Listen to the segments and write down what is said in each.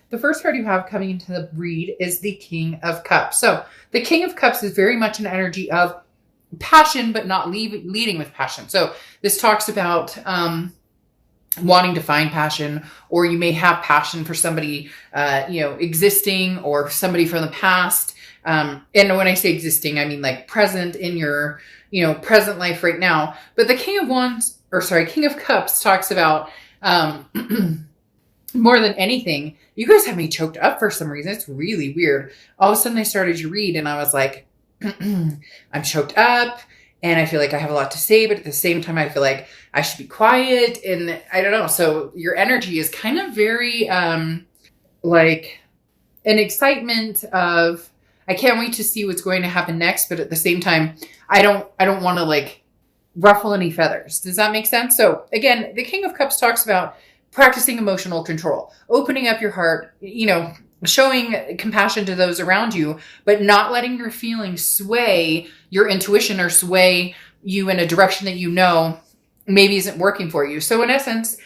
The first card you have coming into the read is the King of Cups. So the King of Cups is very much an energy of passion, but not leading with passion. So this talks about wanting to find passion, or you may have passion for somebody, existing, or somebody from the past. And when I say existing, I mean like present in your, present life right now. But the King of Cups talks about, more than anything, you guys have me choked up for some reason. It's really weird. All of a sudden I started to read and I was like, I'm choked up and I feel like I have a lot to say, but at the same time, I feel like I should be quiet. And I don't know. So your energy is kind of very, like an excitement of, I can't wait to see what's going to happen next. But at the same time, I don't want to like ruffle any feathers. Does that make sense? So again, the King of Cups talks about practicing emotional control, opening up your heart, showing compassion to those around you, but not letting your feelings sway your intuition or sway you in a direction that maybe isn't working for you. So in essence,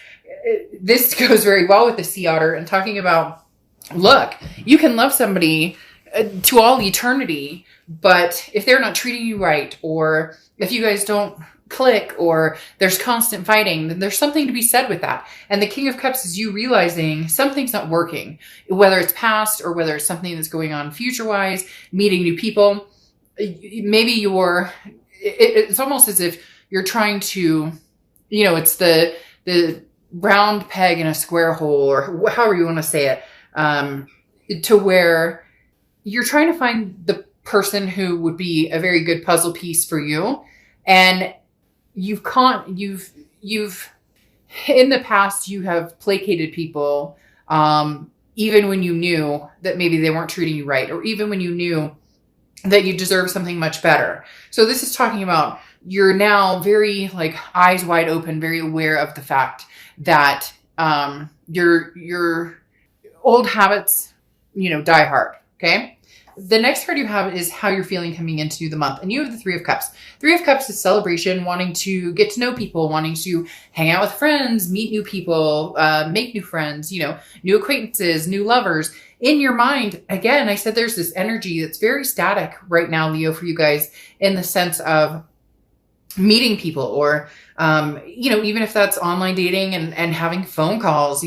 this goes very well with the sea otter and talking about, look, you can love somebody to all eternity, but if they're not treating you right, or if you guys don't click, or there's constant fighting, then there's something to be said with that. And the King of Cups is you realizing something's not working, whether it's past or whether it's something that's going on future wise, meeting new people. Maybe it's almost as if you're trying to, it's the round peg in a square hole, or however you want to say it, to where you're trying to find the person who would be a very good puzzle piece for you. And you've in the past, you have placated people, even when you knew that maybe they weren't treating you right, or even when you knew that you deserve something much better. So this is talking about you're now very like eyes wide open, very aware of the fact that your old habits, die hard. Okay. The next card you have is how you're feeling coming into the month. And you have the Three of Cups. Three of Cups is celebration, wanting to get to know people, wanting to hang out with friends, meet new people, make new friends, new acquaintances, new lovers. In your mind, again, I said there's this energy that's very static right now, Leo, for you guys, in the sense of meeting people, or, even if that's online dating and having phone calls,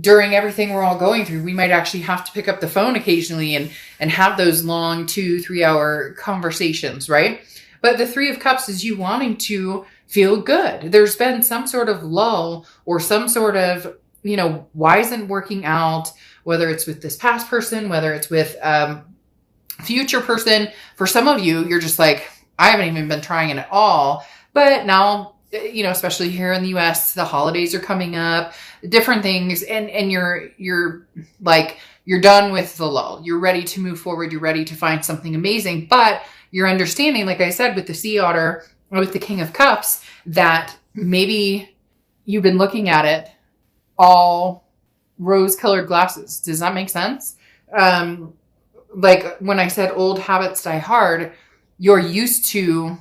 during everything we're all going through, we might actually have to pick up the phone occasionally and have those long 2-3 hour conversations, right? But the Three of Cups is you wanting to feel good. There's been some sort of lull, or some sort of, why isn't working out, whether it's with this past person, whether it's with future person. For some of you, you're just like, I haven't even been trying it at all. But now, especially here in the US, the holidays are coming up, different things. And you're like, you're done with the lull. You're ready to move forward. You're ready to find something amazing. But you're understanding, like I said, with the sea otter, or with the King of Cups, that maybe you've been looking at it all rose-colored glasses. Does that make sense? Like when I said old habits die hard, you're used to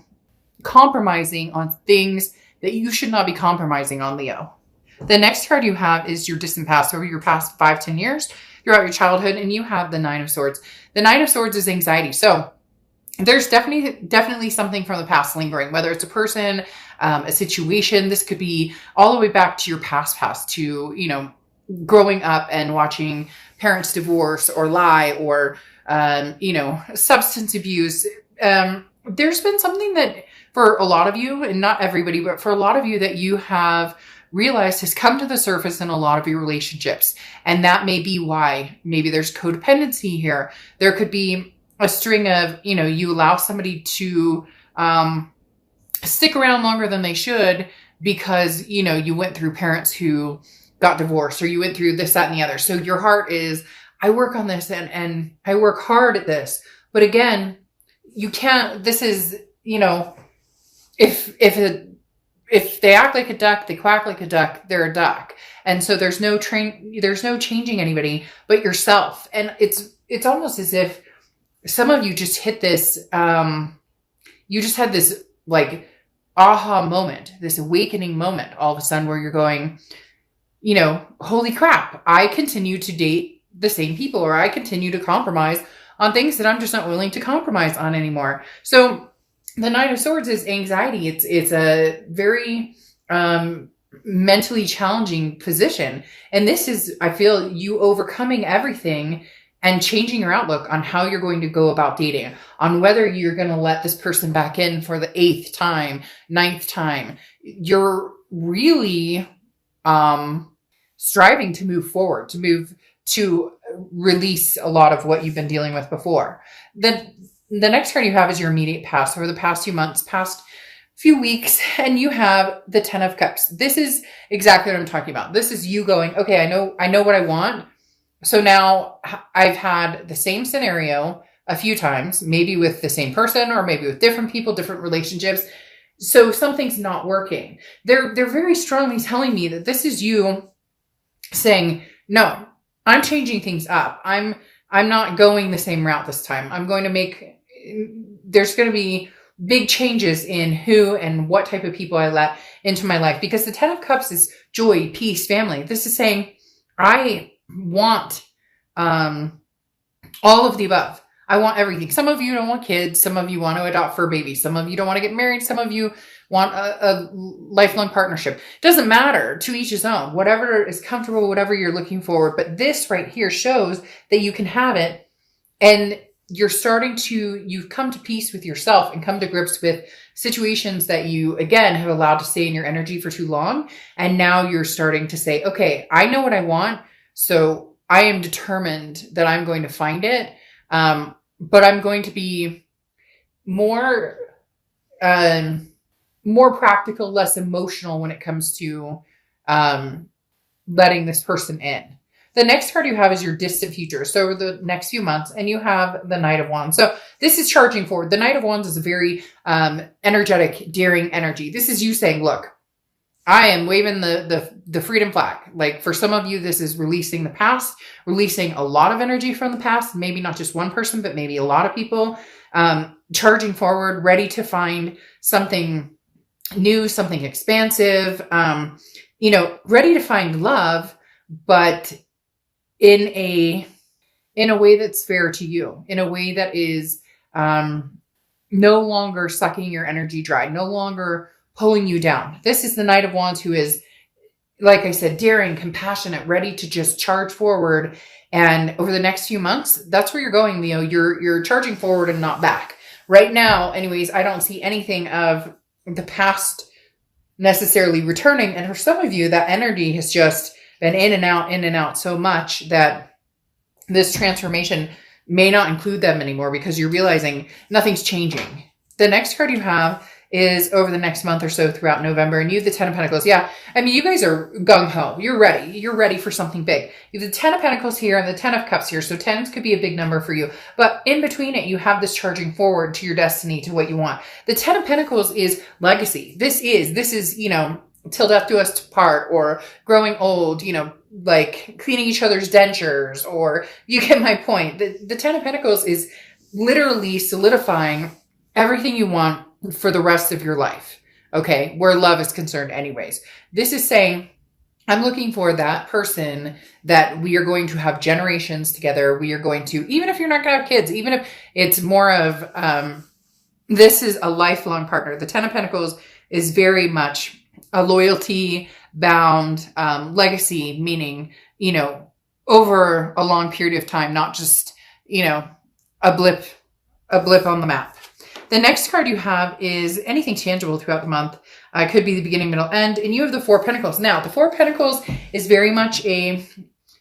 compromising on things that you should not be compromising on, Leo. The next card you have is your distant past, over your past 5-10 years throughout your childhood, and you have the Nine of Swords. The Nine of Swords is anxiety. So there's definitely something from the past lingering, whether it's a person, a situation. This could be all the way back to your past to, growing up and watching parents divorce or lie, or, substance abuse. There's been something that for a lot of you, and not everybody, but for a lot of you, that you have realized has come to the surface in a lot of your relationships. And that may be why maybe there's codependency here. There could be a string of, you allow somebody to stick around longer than they should because, you went through parents who got divorced, or you went through this, that, and the other. So your heart is, I work on this and I work hard at this. But again, you can't, this is, if they act like a duck, they quack like a duck, they're a duck. And so there's no changing anybody but yourself. And it's almost as if some of you just hit this, you just had this like aha moment, this awakening moment all of a sudden where you're going, holy crap, I continue to date the same people, or I continue to compromise on things that I'm just not willing to compromise on anymore. So the Knight of Swords is anxiety. It's a very mentally challenging position. And this is, I feel, you overcoming everything and changing your outlook on how you're going to go about dating, on whether you're going to let this person back in for the 8th time, 9th time. You're really striving to move forward, to release a lot of what you've been dealing with before. Then the next card you have is your immediate past, over the past few months, past few weeks, and you have the 10 of Cups. This is exactly what I'm talking about. This is you going, okay, I know what I want. So now I've had the same scenario a few times, maybe with the same person or maybe with different people, different relationships. So something's not working. They're very strongly telling me that this is you saying, no, I'm changing things up. I'm not going the same route this time. There's going to be big changes in who and what type of people I let into my life, because the 10 of Cups is joy, peace, family. This is saying, I want all of the above. I want everything. Some of you don't want kids. Some of you want to adopt fur babies. Some of you don't want to get married. Some of you want a lifelong partnership. It doesn't matter, to each his own. Whatever is comfortable, whatever you're looking for. But this right here shows that you can have it, and you've come to peace with yourself and come to grips with situations that you, again, have allowed to stay in your energy for too long. And now you're starting to say, okay, I know what I want. So I am determined that I'm going to find it. But I'm going to be more practical, less emotional when it comes to letting this person in. The next card you have is your distant future. So over the next few months, and you have the Knight of Wands. So this is charging forward. The Knight of Wands is a very energetic, daring energy. This is you saying, look, I am waving the freedom flag. Like, for some of you, this is releasing the past, releasing a lot of energy from the past, maybe not just one person, but maybe a lot of people, charging forward, ready to find something new, something expansive, ready to find love, but in a way that's fair to you, in a way that is no longer sucking your energy dry, no longer pulling you down. This is the Knight of Wands, who is, like I said, daring, compassionate, ready to just charge forward. And over the next few months, that's where you're going, Leo. You're charging forward and not back. Right now, anyways, I don't see anything of the past necessarily returning. And for some of you, that energy has just been in and out so much that this transformation may not include them anymore, because you're realizing nothing's changing. The next card you have is over the next month or so throughout November, and you have the 10 of Pentacles. Yeah, I mean, you guys are gung-ho. You're ready. You're ready for something big. You have the 10 of Pentacles here and the 10 of Cups here, so 10s could be a big number for you. But in between it, you have this charging forward to your destiny, to what you want. The 10 of Pentacles is legacy. This is, till death do us part, or growing old, like cleaning each other's dentures, or you get my point. The 10 of Pentacles is literally solidifying everything you want for the rest of your life. Okay. Where love is concerned anyways. This is saying, I'm looking for that person that we are going to have generations together. We are going to, even if you're not going to have kids, even if it's more of, this is a lifelong partner. The 10 of Pentacles is very much a loyalty bound, legacy, meaning, over a long period of time, not just, a blip on the map. The next card you have is anything tangible throughout the month. It could be the beginning, middle, end. And you have the 4 of Pentacles. Now, the 4 of Pentacles is very much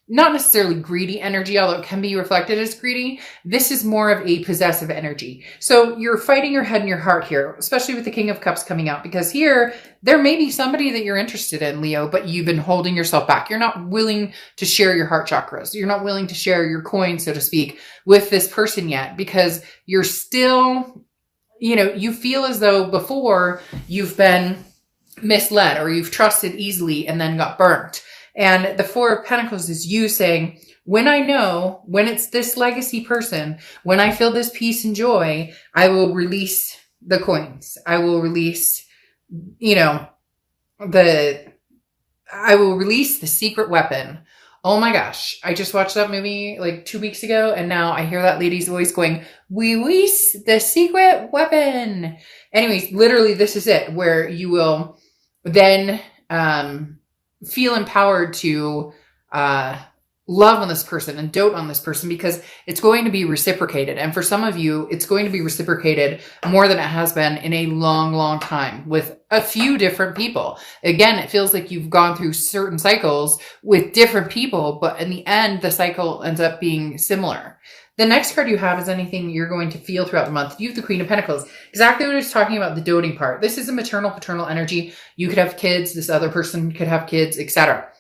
not necessarily greedy energy, although it can be reflected as greedy. This is more of a possessive energy. So you're fighting your head and your heart here, especially with the King of Cups coming out, because here, there may be somebody that you're interested in, Leo, but you've been holding yourself back. You're not willing to share your heart chakras. You're not willing to share your coin, so to speak, with this person yet, because you're still, you feel as though before you've been misled, or you've trusted easily and then got burnt. And the 4 of Pentacles is you saying, when it's this legacy person, when I feel this peace and joy, I will release the coins. I will release, I will release the secret weapon Oh my gosh. I just watched that movie like 2 weeks ago, and now I hear that lady's voice going, "We Wees, the secret weapon." Anyways, literally, this is it, where you will then feel empowered to love on this person and dote on this person, because it's going to be reciprocated. And for some of you, it's going to be reciprocated more than it has been in a long, long time with a few different people. Again, it feels like you've gone through certain cycles with different people, but in the end, the cycle ends up being similar. The next card you have is anything you're going to feel throughout the month. You have the Queen of Pentacles. Exactly what I was talking about, the doting part. This is a maternal, paternal energy. You could have kids. This other person could have kids, etc.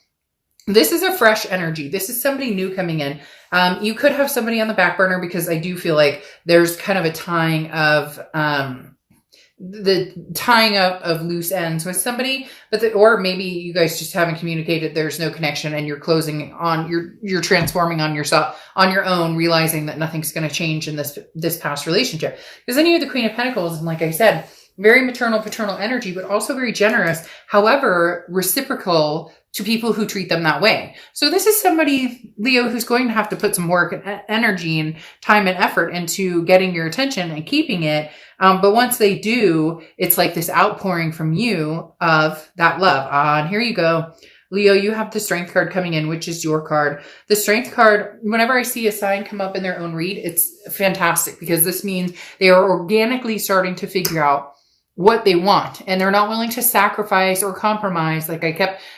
This is a fresh energy. This is somebody new coming in. You could have somebody on the back burner, because I do feel like there's kind of a tying of loose ends with somebody, or maybe you guys just haven't communicated. There's no connection, and you're closing on, you're transforming on yourself on your own, realizing that nothing's going to change in this past relationship. Because then you have the Queen of Pentacles, and like I said, very maternal, paternal energy, but also very generous. However, reciprocal to people who treat them that way. So this is somebody, Leo, who's going to have to put some work and energy and time and effort into getting your attention and keeping it. But once they do, it's like this outpouring from you of that love. And here you go. Leo, you have the Strength card coming in, which is your card. The Strength card, whenever I see a sign come up in their own read, it's fantastic, because this means they are organically starting to figure out what they want, and they're not willing to sacrifice or compromise.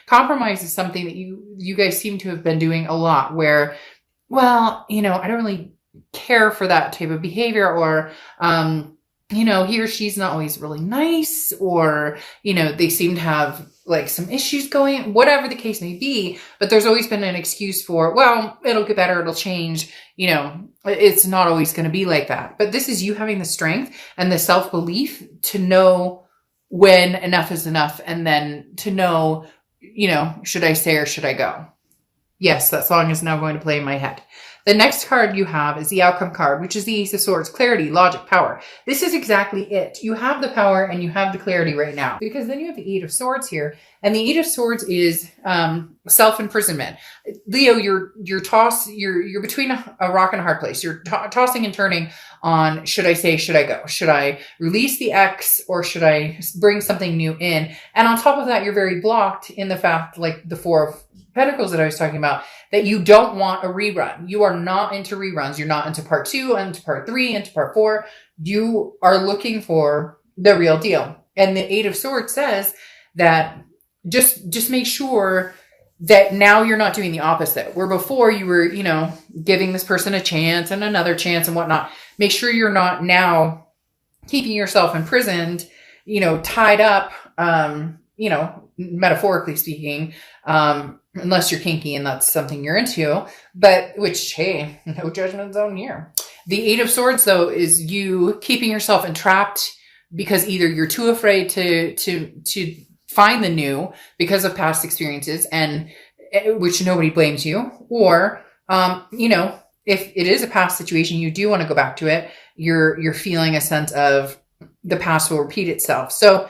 Compromise is something that you guys seem to have been doing a lot, where, well, I don't really care for that type of behavior, or, he or she's not always really nice, or, they seem to have like some issues going, whatever the case may be, but there's always been an excuse for, well, it'll get better, it'll change, it's not always going to be like that. But this is you having the strength and the self-belief to know when enough is enough, and then to know, should I stay or should I go? Yes, that song is now going to play in my head. The next card you have is the Outcome card, which is the Ace of Swords, clarity, logic, power. This is exactly it. You have the power and you have the clarity right now, because then you have the Eight of Swords here. And the Eight of Swords is self-imprisonment. Leo, you're between a rock and a hard place. You're tossing and turning on, should I stay, should I go? Should I release the ex, or should I bring something new in? And on top of that, you're very blocked in the fact, like the Four of Pentacles that I was talking about, that you don't want a rerun. You are not into reruns. You're not into part 2, into part 3, into part 4. You are looking for the real deal. And the Eight of Swords says that just make sure that now you're not doing the opposite, where before you were, giving this person a chance and another chance and whatnot. Make sure you're not now keeping yourself imprisoned, tied up, metaphorically speaking, unless you're kinky and that's something you're into, but which, hey, no judgment zone here. The Eight of Swords, though, is you keeping yourself entrapped, because either you're too afraid to find the new because of past experiences, and which nobody blames you, or, if it is a past situation, you do want to go back to it. You're feeling a sense of the past will repeat itself. So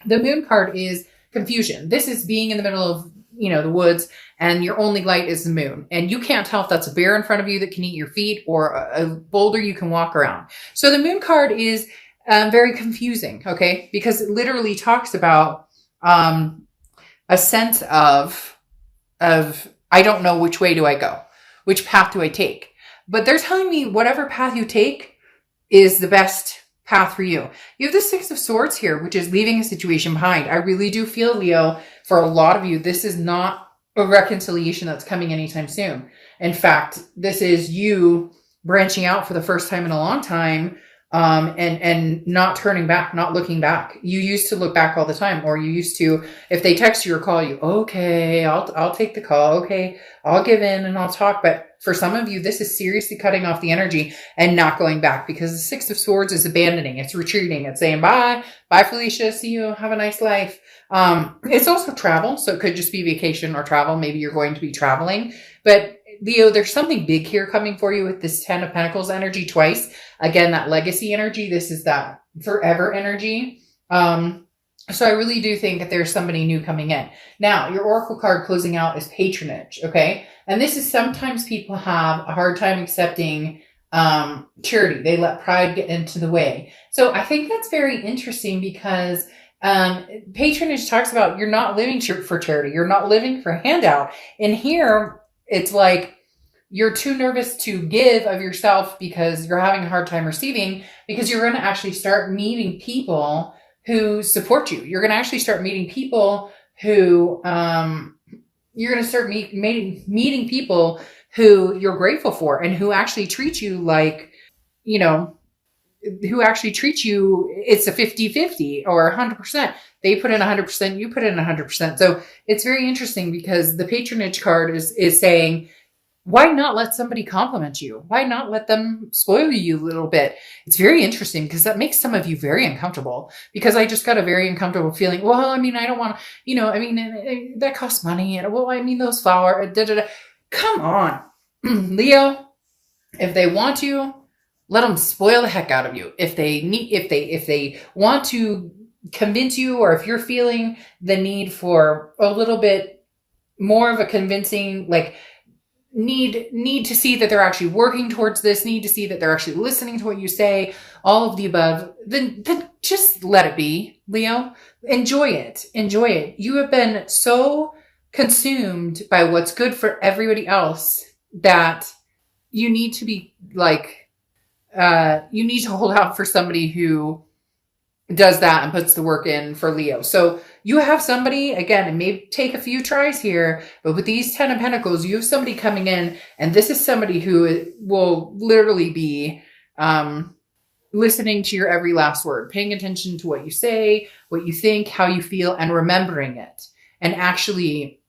the Moon card is confusion. This is being in the middle of, the woods, and your only light is the moon. And you can't tell if that's a bear in front of you that can eat your feet, or a boulder you can walk around. So the Moon card is very confusing, okay? Because it literally talks about a sense of I don't know which way do I go? Which path do I take? But they're telling me whatever path you take is the best path for you. You have the Six of Swords here, which is leaving a situation behind. I really do feel, Leo, for a lot of you, this is not a reconciliation that's coming anytime soon. In fact, this is you branching out for the first time in a long time, and not turning back, not looking back. You used to look back all the time, or you used to, if they text you or call you, okay, I'll take the call. Okay, I'll give in and I'll talk. But for some of you, this is seriously cutting off the energy and not going back, because the Six of Swords is abandoning. It's retreating. It's saying, bye, Felicia. See you. Have a nice life. It's also travel. So it could just be vacation or travel. Maybe you're going to be traveling, but Leo, there's something big here coming for you with this Ten of Pentacles energy twice. Again, that legacy energy. This is that forever energy. So I really do think that there's somebody new coming in. Now, your oracle card closing out is patronage, okay? And this is sometimes people have a hard time accepting charity. They let pride get into the way. So I think that's very interesting because patronage talks about you're not living for charity. You're not living for a handout. And here, it's like you're too nervous to give of yourself because you're having a hard time receiving, because you're going to actually start meeting people who support you. You're going to actually start meeting people who, you're going to start meeting people who you're grateful for and who actually treat you like, you know, who actually treat you, it's a 50-50 or 100%. They put in 100%, you put in 100%. So it's very interesting because the patronage card is saying, why not let somebody compliment you? Why not let them spoil you a little bit? It's very interesting because that makes some of you very uncomfortable, because I just got a very uncomfortable feeling. Well, I mean, I don't want to, that costs money. And well, I mean, those flowers, come on, Leo, if they want to, let them spoil the heck out of you. If they want to convince you, or if you're feeling the need for a little bit more of a convincing, like, need to see that they're actually working towards this, need to see that they're actually listening to what you say, all of the above, then just let it be, Leo. Enjoy it. You have been so consumed by what's good for everybody else that you need to be like, you need to hold out for somebody who does that and puts the work in for Leo. So you have somebody, again, it may take a few tries here, but with these 10 of Pentacles, you have somebody coming in, and this is somebody who will literally be listening to your every last word, paying attention to what you say, what you think, how you feel, and remembering it, and actually